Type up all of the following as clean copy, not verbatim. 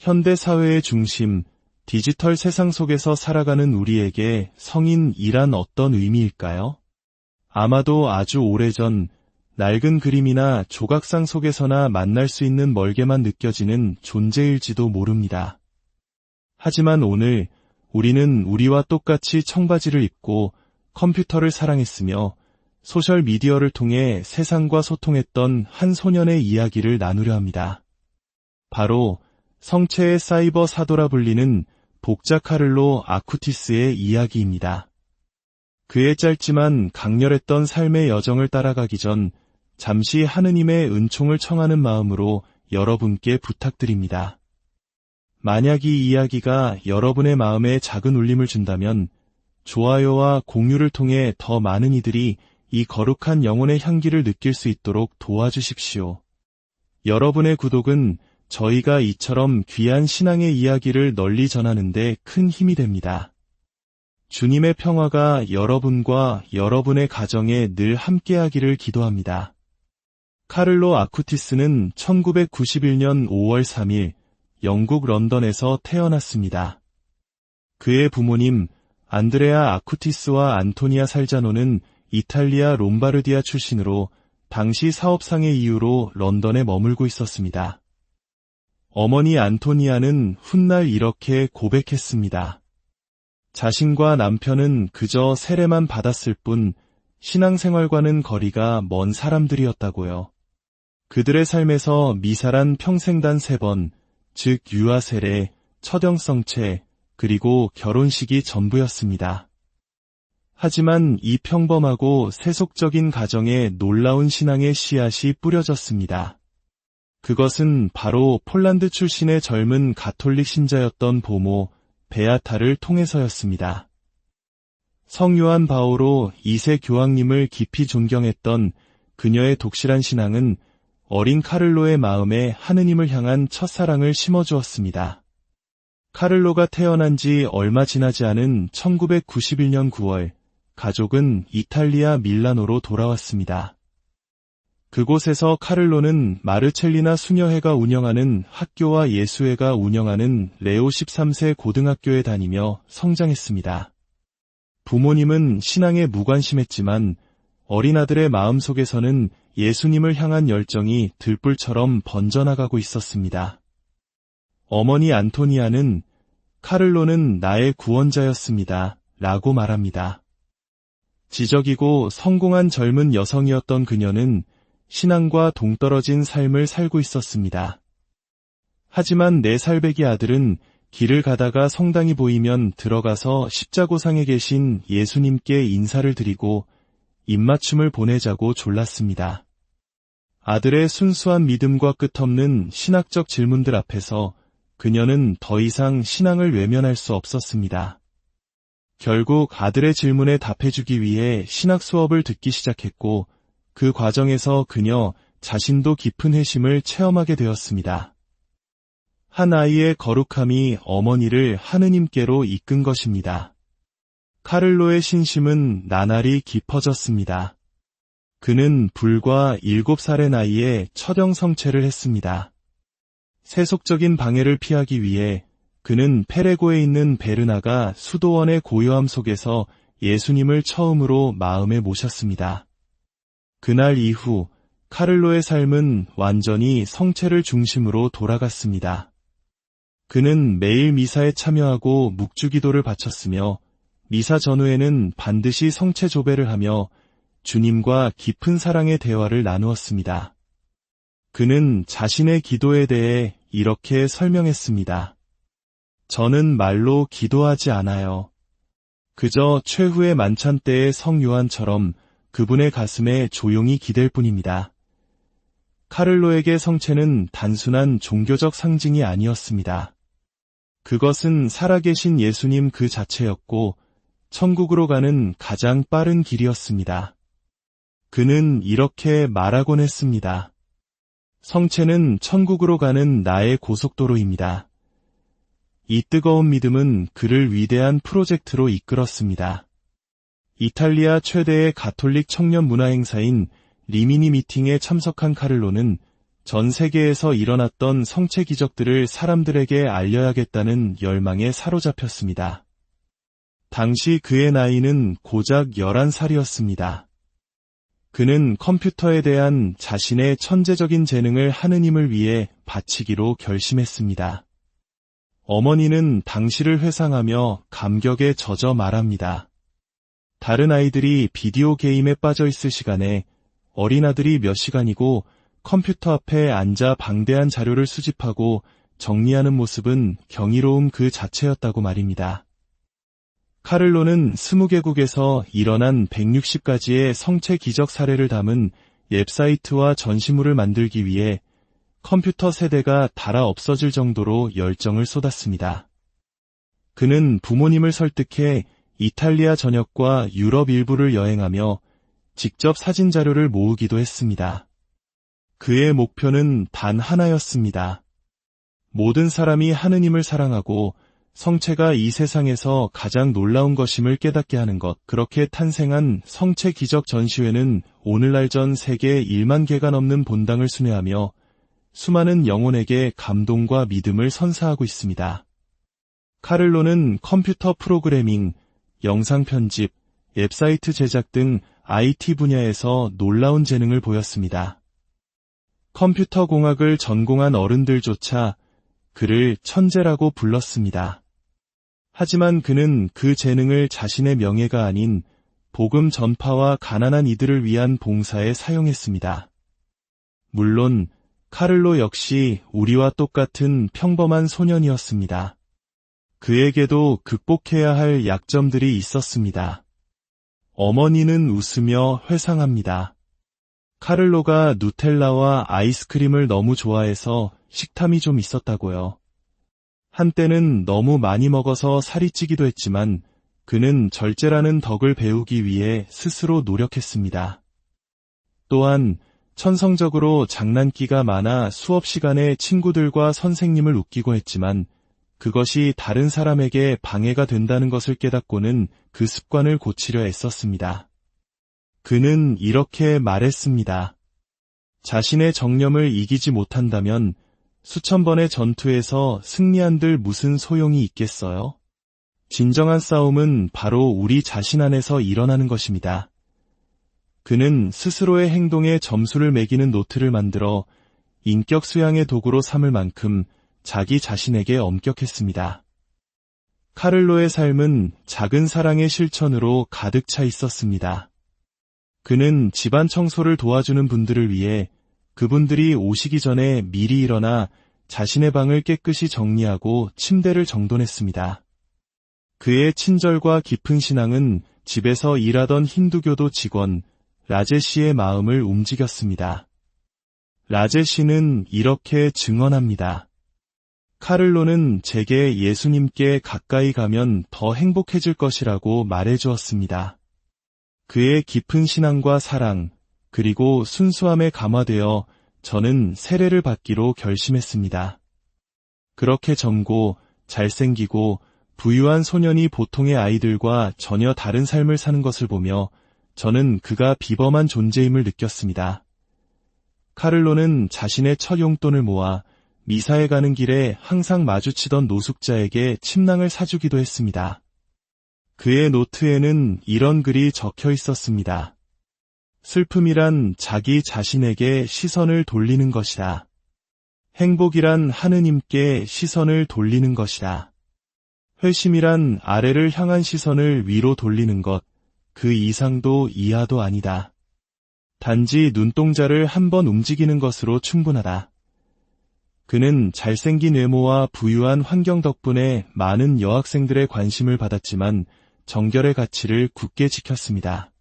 현대 사회의 중심, 디지털 세상 속에서 살아가는 우리에게 성인이란 어떤 의미일까요? 아마도 아주 오래전 낡은 그림이나 조각상 속에서나 만날 수 있는 멀게만 느껴지는 존재일지도 모릅니다. 하지만 오늘 우리는 우리와 똑같이 청바지를 입고 컴퓨터를 사랑했으며 소셜미디어를 통해 세상과 소통했던 한 소년의 이야기를 나누려 합니다. 바로 성체의 사이버 사도라 불리는 복자 카를로 아쿠티스의 이야기입니다. 그의 짧지만 강렬했던 삶의 여정을 따라가기 전 잠시 하느님의 은총을 청하는 마음으로 여러분께 부탁드립니다. 만약 이 이야기가 여러분의 마음에 작은 울림을 준다면 좋아요와 공유를 통해 더 많은 이들이 이 거룩한 영혼의 향기를 느낄 수 있도록 도와주십시오. 여러분의 구독은 저희가 이처럼 귀한 신앙의 이야기를 널리 전하는 데 큰 힘이 됩니다. 주님의 평화가 여러분과 여러분의 가정에 늘 함께하기를 기도합니다. 카를로 아쿠티스는 1991년 5월 3일 영국 런던에서 태어났습니다. 그의 부모님 안드레아 아쿠티스와 안토니아 살자노는 이탈리아 롬바르디아 출신으로 당시 사업상의 이유로 런던에 머물고 있었습니다. 어머니 안토니아는 훗날 이렇게 고백했습니다. 자신과 남편은 그저 세례만 받았을 뿐 신앙생활과는 거리가 먼 사람들이었다고요. 그들의 삶에서 미사란 평생단 3번, 즉 유아세례, 첫영성체, 그리고 결혼식이 전부였습니다. 하지만 이 평범하고 세속적인 가정에 놀라운 신앙의 씨앗이 뿌려졌습니다. 그것은 바로 폴란드 출신의 젊은 가톨릭 신자였던 보모 베아타를 통해서였습니다. 성요한 바오로 2세 교황님을 깊이 존경했던 그녀의 독실한 신앙은 어린 카를로의 마음에 하느님을 향한 첫사랑을 심어주었습니다. 카를로가 태어난 지 얼마 지나지 않은 1991년 9월, 가족은 이탈리아 밀라노로 돌아왔습니다. 그곳에서 카를로는 마르첼리나 수녀회가 운영하는 학교와 예수회가 운영하는 레오 13세 고등학교에 다니며 성장했습니다. 부모님은 신앙에 무관심했지만 어린 아들의 마음속에서는 예수님을 향한 열정이 들불처럼 번져나가고 있었습니다. 어머니 안토니아는 카를로는 나의 구원자였습니다. 라고 말합니다. 지적이고 성공한 젊은 여성이었던 그녀는 신앙과 동떨어진 삶을 살고 있었습니다. 하지만 4살배기 아들은 길을 가다가 성당이 보이면 들어가서 십자고상에 계신 예수님께 인사를 드리고 입맞춤을 보내자고 졸랐습니다. 아들의 순수한 믿음과 끝없는 신학적 질문들 앞에서 그녀는 더 이상 신앙을 외면할 수 없었습니다. 결국 아들의 질문에 답해주기 위해 신학 수업을 듣기 시작했고 그 과정에서 그녀 자신도 깊은 회심을 체험하게 되었습니다. 한 아이의 거룩함이 어머니를 하느님께로 이끈 것입니다. 카를로의 신심은 나날이 깊어졌습니다. 그는 불과 7살의 나이에 첫영성체를 했습니다. 세속적인 방해를 피하기 위해 그는 페레고에 있는 베르나가 수도원의 고요함 속에서 예수님을 처음으로 마음에 모셨습니다. 그날 이후 카를로의 삶은 완전히 성체를 중심으로 돌아갔습니다. 그는 매일 미사에 참여하고 묵주기도를 바쳤으며 미사 전후에는 반드시 성체 조배를 하며 주님과 깊은 사랑의 대화를 나누었습니다. 그는 자신의 기도에 대해 이렇게 설명했습니다. 저는 말로 기도하지 않아요. 그저 최후의 만찬 때의 성 요한처럼 그분의 가슴에 조용히 기댈 뿐입니다. 카를로에게 성체는 단순한 종교적 상징이 아니었습니다. 그것은 살아계신 예수님 그 자체였고 천국으로 가는 가장 빠른 길이었습니다. 그는 이렇게 말하곤 했습니다. 성체는 천국으로 가는 나의 고속도로입니다. 이 뜨거운 믿음은 그를 위대한 프로젝트로 이끌었습니다. 이탈리아 최대의 가톨릭 청년 문화 행사인 리미니 미팅에 참석한 카를로는 전 세계에서 일어났던 성체 기적들을 사람들에게 알려야겠다는 열망에 사로잡혔습니다. 당시 그의 나이는 고작 11살이었습니다. 그는 컴퓨터에 대한 자신의 천재적인 재능을 하느님을 위해 바치기로 결심했습니다. 어머니는 당시를 회상하며 감격에 젖어 말합니다. 다른 아이들이 비디오 게임에 빠져 있을 시간에 어린아들이 몇 시간이고 컴퓨터 앞에 앉아 방대한 자료를 수집하고 정리하는 모습은 경이로움 그 자체였다고 말입니다. 카를로는 20개국에서 일어난 160가지의 성체 기적 사례를 담은 웹사이트와 전시물을 만들기 위해 컴퓨터 세대가 닳아 없어질 정도로 열정을 쏟았습니다. 그는 부모님을 설득해 이탈리아 전역과 유럽 일부를 여행하며 직접 사진 자료를 모으기도 했습니다. 그의 목표는 단 하나였습니다. 모든 사람이 하느님을 사랑하고 성체가 이 세상에서 가장 놀라운 것임을 깨닫게 하는 것. 그렇게 탄생한 성체 기적 전시회는 오늘날 전 세계 1만 개가 넘는 본당을 순회하며 수많은 영혼에게 감동과 믿음을 선사하고 있습니다. 카를로는 컴퓨터 프로그래밍, 영상 편집, 웹사이트 제작 등 IT 분야에서 놀라운 재능을 보였습니다. 컴퓨터 공학을 전공한 어른들조차 그를 천재라고 불렀습니다. 하지만 그는 그 재능을 자신의 명예가 아닌 복음 전파와 가난한 이들을 위한 봉사에 사용했습니다. 물론 카를로 역시 우리와 똑같은 평범한 소년이었습니다. 그에게도 극복해야 할 약점들이 있었습니다. 어머니는 웃으며 회상합니다. 카를로가 누텔라와 아이스크림을 너무 좋아해서 식탐이 좀 있었다고요. 한때는 너무 많이 먹어서 살이 찌기도 했지만 그는 절제라는 덕을 배우기 위해 스스로 노력했습니다. 또한 천성적으로 장난기가 많아 수업 시간에 친구들과 선생님을 웃기고 했지만 그것이 다른 사람에게 방해가 된다는 것을 깨닫고는 그 습관을 고치려 애썼습니다. 그는 이렇게 말했습니다. 자신의 정념을 이기지 못한다면 수천 번의 전투에서 승리한들 무슨 소용이 있겠어요? 진정한 싸움은 바로 우리 자신 안에서 일어나는 것입니다. 그는 스스로의 행동에 점수를 매기는 노트를 만들어 인격 수양의 도구로 삼을 만큼 자기 자신에게 엄격했습니다. 카를로의 삶은 작은 사랑의 실천으로 가득 차 있었습니다. 그는 집안 청소를 도와주는 분들을 위해 그분들이 오시기 전에 미리 일어나 자신의 방을 깨끗이 정리하고 침대를 정돈했습니다. 그의 친절과 깊은 신앙은 집에서 일하던 힌두교도 직원 라제시의 마음을 움직였습니다. 라제시는 이렇게 증언합니다. 카를로는 제게 예수님께 가까이 가면 더 행복해질 것이라고 말해주었습니다. 그의 깊은 신앙과 사랑, 그리고 순수함에 감화되어 저는 세례를 받기로 결심했습니다. 그렇게 젊고 잘생기고 부유한 소년이 보통의 아이들과 전혀 다른 삶을 사는 것을 보며 저는 그가 비범한 존재임을 느꼈습니다. 카를로는 자신의 첫 용돈을 모아 미사에 가는 길에 항상 마주치던 노숙자에게 침낭을 사주기도 했습니다. 그의 노트에는 이런 글이 적혀 있었습니다. 슬픔이란 자기 자신에게 시선을 돌리는 것이다. 행복이란 하느님께 시선을 돌리는 것이다. 회심이란 아래를 향한 시선을 위로 돌리는 것, 그 이상도 이하도 아니다. 단지 눈동자를 한번 움직이는 것으로 충분하다. 그는 잘생긴 외모와 부유한 환경 덕분에 많은 여학생들의 관심을 받았지만 정결의 가치를 굳게 지켰습니다.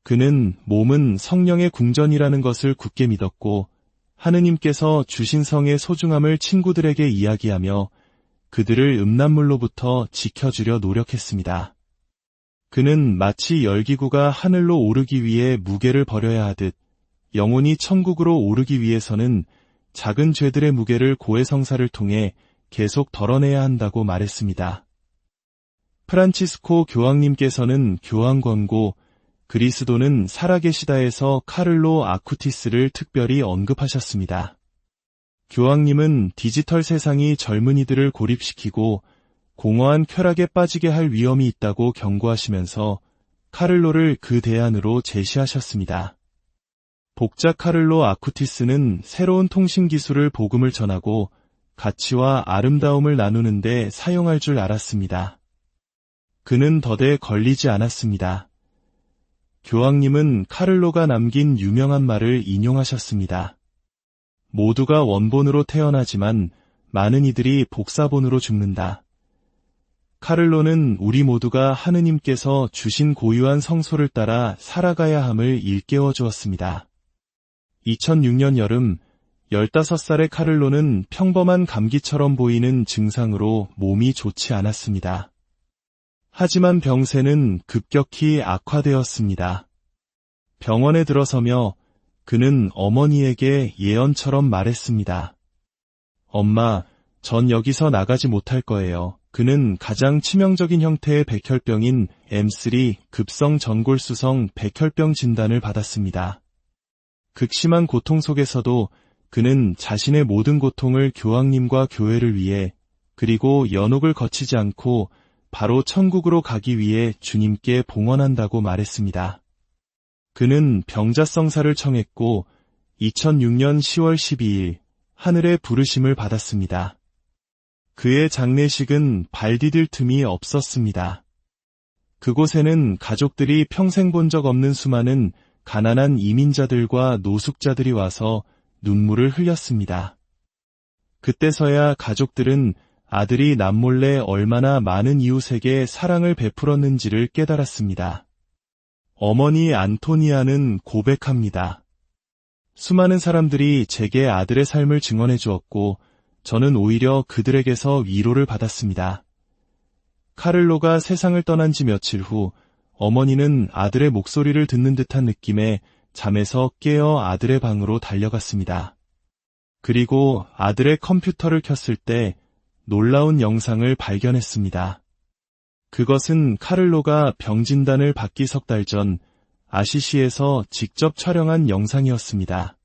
그는 몸은 성령의 궁전이라는 것을 굳게 믿었고 하느님께서 주신 성의 소중함을 친구들에게 이야기하며 그들을 음란물로부터 지켜주려 노력했습니다. 그는 마치 열기구가 하늘로 오르기 위해 무게를 버려야 하듯 영혼이 천국으로 오르기 위해서는 작은 죄들의 무게를 고해성사를 통해 계속 덜어내야 한다고 말했습니다. 프란치스코 교황님께서는 교황 권고 그리스도는 살아계시다에서 카를로 아쿠티스를 특별히 언급하셨습니다. 교황님은 디지털 세상이 젊은이들을 고립시키고 공허한 쾌락에 빠지게 할 위험이 있다고 경고하시면서 카를로를 그 대안으로 제시하셨습니다. 복자 카를로 아쿠티스는 새로운 통신기술을 복음을 전하고 가치와 아름다움을 나누는 데 사용할 줄 알았습니다. 그는 덫에 걸리지 않았습니다. 교황님은 카를로가 남긴 유명한 말을 인용하셨습니다. 모두가 원본으로 태어나지만 많은 이들이 복사본으로 죽는다. 카를로는 우리 모두가 하느님께서 주신 고유한 성소를 따라 살아가야 함을 일깨워 주었습니다. 2006년 여름 15살의 카를로는 평범한 감기처럼 보이는 증상으로 몸이 좋지 않았습니다. 하지만 병세는 급격히 악화되었습니다. 병원에 들어서며 그는 어머니에게 예언처럼 말했습니다. 엄마, 전 여기서 나가지 못할 거예요. 그는 가장 치명적인 형태의 백혈병인 M3 급성 전골수성 백혈병 진단을 받았습니다. 극심한 고통 속에서도 그는 자신의 모든 고통을 교황님과 교회를 위해 그리고 연옥을 거치지 않고 바로 천국으로 가기 위해 주님께 봉헌한다고 말했습니다. 그는 병자성사를 청했고 2006년 10월 12일 하늘의 부르심을 받았습니다. 그의 장례식은 발 디딜 틈이 없었습니다. 그곳에는 가족들이 평생 본 적 없는 수많은 가난한 이민자들과 노숙자들이 와서 눈물을 흘렸습니다. 그때서야 가족들은 아들이 남몰래 얼마나 많은 이웃에게 사랑을 베풀었는지를 깨달았습니다. 어머니 안토니아는 고백합니다. 수많은 사람들이 제게 아들의 삶을 증언해 주었고 저는 오히려 그들에게서 위로를 받았습니다. 카를로가 세상을 떠난 지 며칠 후 어머니는 아들의 목소리를 듣는 듯한 느낌에 잠에서 깨어 아들의 방으로 달려갔습니다. 그리고 아들의 컴퓨터를 켰을 때 놀라운 영상을 발견했습니다. 그것은 카를로가 병진단을 받기 석 달 전 아시시에서 직접 촬영한 영상이었습니다.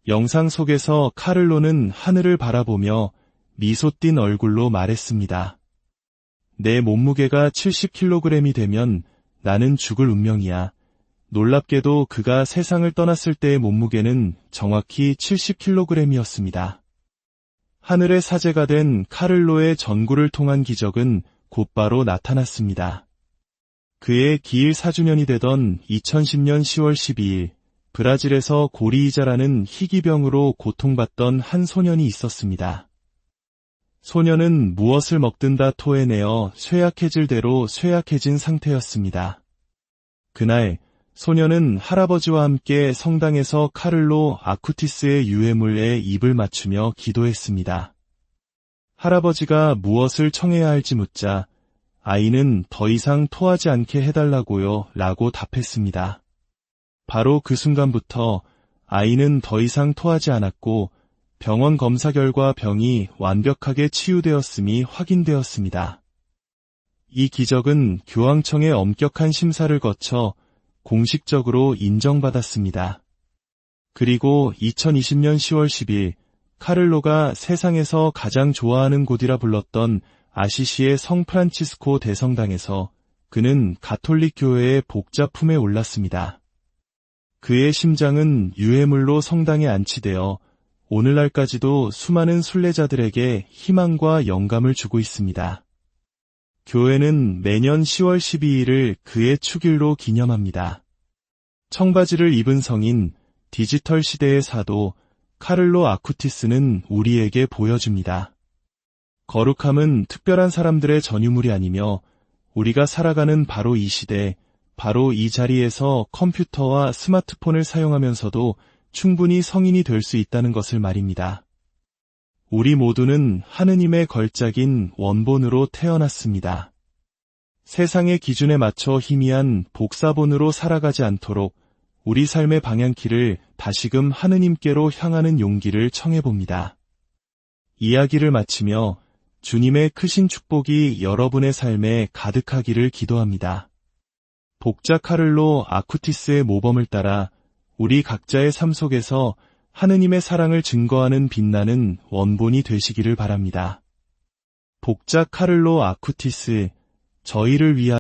영상 속에서 카를로는 하늘을 바라보며 미소 띤 얼굴로 말했습니다. 내 몸무게가 70kg이 되면 나는 죽을 운명이야. 놀랍게도 그가 세상을 떠났을 때의 몸무게는 정확히 70kg이었습니다. 하늘의 사제가 된 카를로의 전구를 통한 기적은 곧바로 나타났습니다. 그의 기일 4주년이 되던 2010년 10월 12일 브라질에서 고리이자라는 희귀병으로 고통받던 한 소년이 있었습니다. 소년은 무엇을 먹든 다 토해내어 쇠약해질 대로 쇠약해진 상태였습니다. 그날 소년은 할아버지와 함께 성당에서 카를로 아쿠티스의 유해물에 입을 맞추며 기도했습니다. 할아버지가 무엇을 청해야 할지 묻자 아이는 더 이상 토하지 않게 해달라고요 라고 답했습니다. 바로 그 순간부터 아이는 더 이상 토하지 않았고 병원 검사 결과 병이 완벽하게 치유되었음이 확인되었습니다. 이 기적은 교황청의 엄격한 심사를 거쳐 공식적으로 인정받았습니다. 그리고 2020년 10월 10일 카를로가 세상에서 가장 좋아하는 곳이라 불렀던 아시시의 성 프란치스코 대성당에서 그는 가톨릭 교회의 복자품에 올랐습니다. 그의 심장은 유해물로 성당에 안치되어 오늘날까지도 수많은 순례자들에게 희망과 영감을 주고 있습니다. 교회는 매년 10월 12일을 그의 축일로 기념합니다. 청바지를 입은 성인, 디지털 시대의 사도 카를로 아쿠티스는 우리에게 보여줍니다. 거룩함은 특별한 사람들의 전유물이 아니며 우리가 살아가는 바로 이 시대, 바로 이 자리에서 컴퓨터와 스마트폰을 사용하면서도 충분히 성인이 될 수 있다는 것을 말입니다. 우리 모두는 하느님의 걸작인 원본으로 태어났습니다. 세상의 기준에 맞춰 희미한 복사본으로 살아가지 않도록 우리 삶의 방향키를 다시금 하느님께로 향하는 용기를 청해봅니다. 이야기를 마치며 주님의 크신 축복이 여러분의 삶에 가득하기를 기도합니다. 복자 카를로 아쿠티스의 모범을 따라 우리 각자의 삶 속에서 하느님의 사랑을 증거하는 빛나는 원본이 되시기를 바랍니다. 복자 카를로 아쿠티스, 저희를 위하여